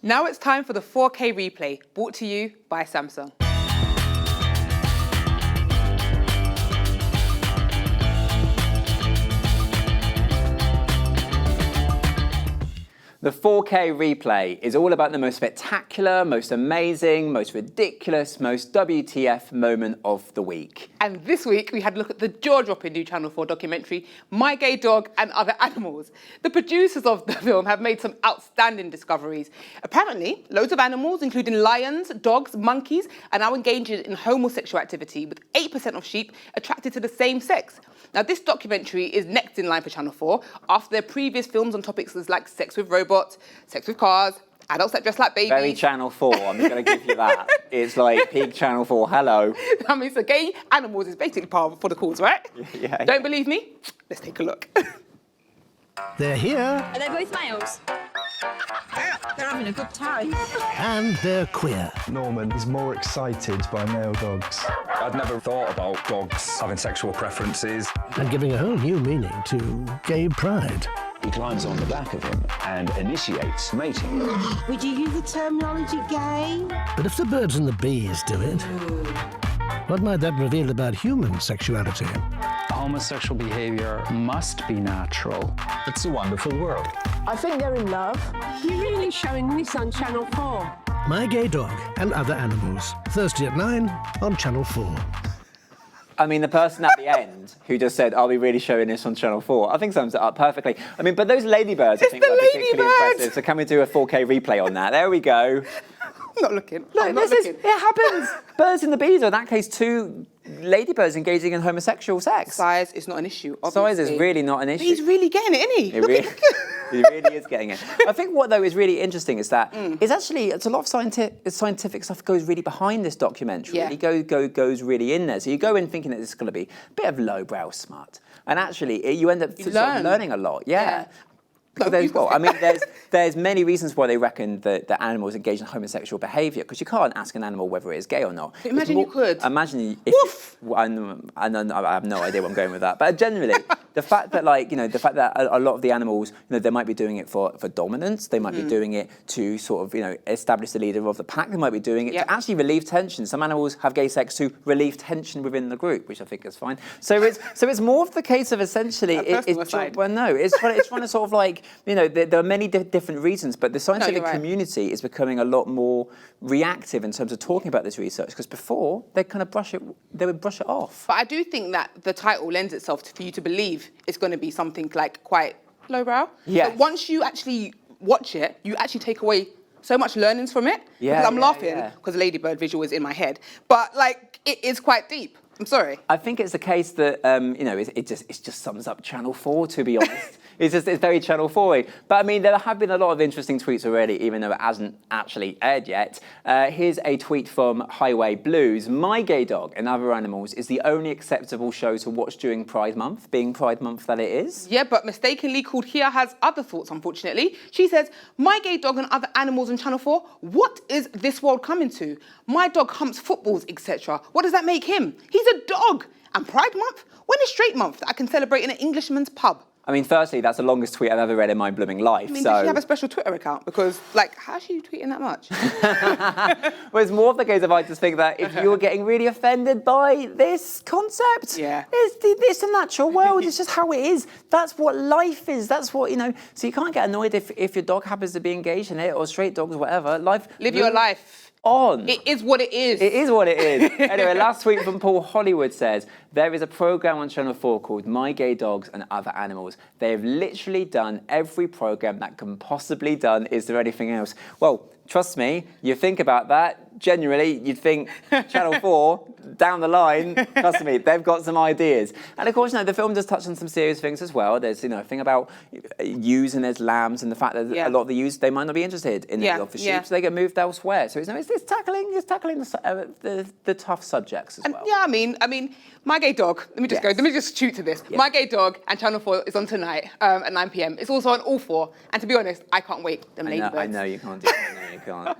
Now it's time for the 4K replay, brought to you by Samsung. The 4K replay is all about the most spectacular, most amazing, most ridiculous, most WTF moment of the week. And this week, we had a look at the jaw-dropping new Channel 4 documentary, My Gay Dog and Other Animals. The producers of the film have made some outstanding discoveries. Apparently, loads of animals, including lions, dogs, monkeys, are now engaged in homosexual activity, with 8% of sheep attracted to the same sex. Now, this documentary is next in line for Channel 4 after their previous films on topics like sex with robots, sex with cars, adults that dress like babies. Very Channel 4, I'm going to give you that. It's like peak Channel 4, hello. I mean, so gay animals is basically par for the cause, right? Yeah. Don't believe me? Let's take a look. They're here. Are they both males? They're having a good time. And they're queer. Norman is more excited by male dogs. I'd never thought about dogs having sexual preferences. And giving a whole new meaning to gay pride. He climbs on the back of him and initiates mating. Would you use the terminology gay? But if the birds and the bees do it, what might that reveal about human sexuality? Homosexual behaviour must be natural. It's a wonderful world. I think they're in love. You're really showing this on Channel 4. My Gay Dog and Other Animals. Thursday at 9 on Channel 4. I mean, the person at the end who just said, are we really showing this on Channel 4? I think sums it up perfectly. I mean, but those ladybirds, I think, were particularly impressive. So can we do a 4K replay on that? There we go. I'm not looking. It happens. Birds and the bees are, in that case, two ladybirds engaging in homosexual sex. Size is not an issue, obviously. Size is really not an issue. But he's really getting it, isn't he? He really is getting it. I think what, though, is really interesting is that it's a lot of scientific stuff goes really behind this documentary. Yeah. Really goes really in there. So you go in thinking that this is going to be a bit of lowbrow smut. And actually, you end up sort of learning a lot. Yeah. There's many reasons why they reckon that animals engage in homosexual behaviour, because you can't ask an animal whether it is gay or not. Imagine you could. Imagine if I have no idea where I'm going with that. But generally, the fact that a lot of the animals, they might be doing it for dominance. They might be doing it to sort of, establish the leader of the pack. They might be doing it to actually relieve tension. Some animals have gay sex to relieve tension within the group, which I think is fine. So it's more of the case of essentially it's trying to sort of like, there are many different reasons, but the scientific community is becoming a lot more reactive in terms of talking about this research, because before they would brush it off. But I do think that the title lends itself for you to believe it's going to be something like quite lowbrow. Yeah. But once you actually watch it, you actually take away so much learnings from it. Yeah, because I'm laughing because the ladybird visual is in my head, but it is quite deep. I'm sorry. I think it's the case that it just sums up Channel 4, to be honest. It's very Channel 4-y. But I mean, there have been a lot of interesting tweets already, even though it hasn't actually aired yet. Here's a tweet from Highway Blues. My Gay Dog and Other Animals is the only acceptable show to watch during Pride Month, being Pride Month that it is. Yeah, but mistakenly called Here has other thoughts, unfortunately. She says, My Gay Dog and Other Animals on Channel 4? What is this world coming to? My dog humps footballs, etc. What does that make him? He's a dog. And Pride Month? When is Straight Month that I can celebrate in an Englishman's pub? I mean, firstly, that's the longest tweet I've ever read in my blooming life. I mean, does she have a special Twitter account? Because, how's she tweeting that much? Well, it's more of the case of I just think that if you're getting really offended by this concept, it's the natural world. It's just how it is. That's what life is. That's what, So you can't get annoyed if your dog happens to be engaged in it, or straight dogs, whatever. Live your life. On. It is what it is. It is what it is. Anyway, last tweet from Paul Hollywood says, there is a programme on Channel 4 called My Gay Dogs and Other Animals. They have literally done every programme that can possibly done. Is there anything else? Well, trust me, you think about that, generally, you'd think Channel 4, down the line, trust me, they've got some ideas. And of course, the film does touch on some serious things as well. There's, a thing about ewes and there's lambs, and the fact that a lot of the ewes, they might not be interested in the dog for sheep, so they get moved elsewhere. So it's tackling the tough subjects as well. Yeah, I mean, My Gay Dog, let me just shoot to this. Yeah. My Gay Dog and Channel 4 is on tonight at 9 p.m. It's also on all 4. And to be honest, I can't wait. I know you can't do it. I know you can't.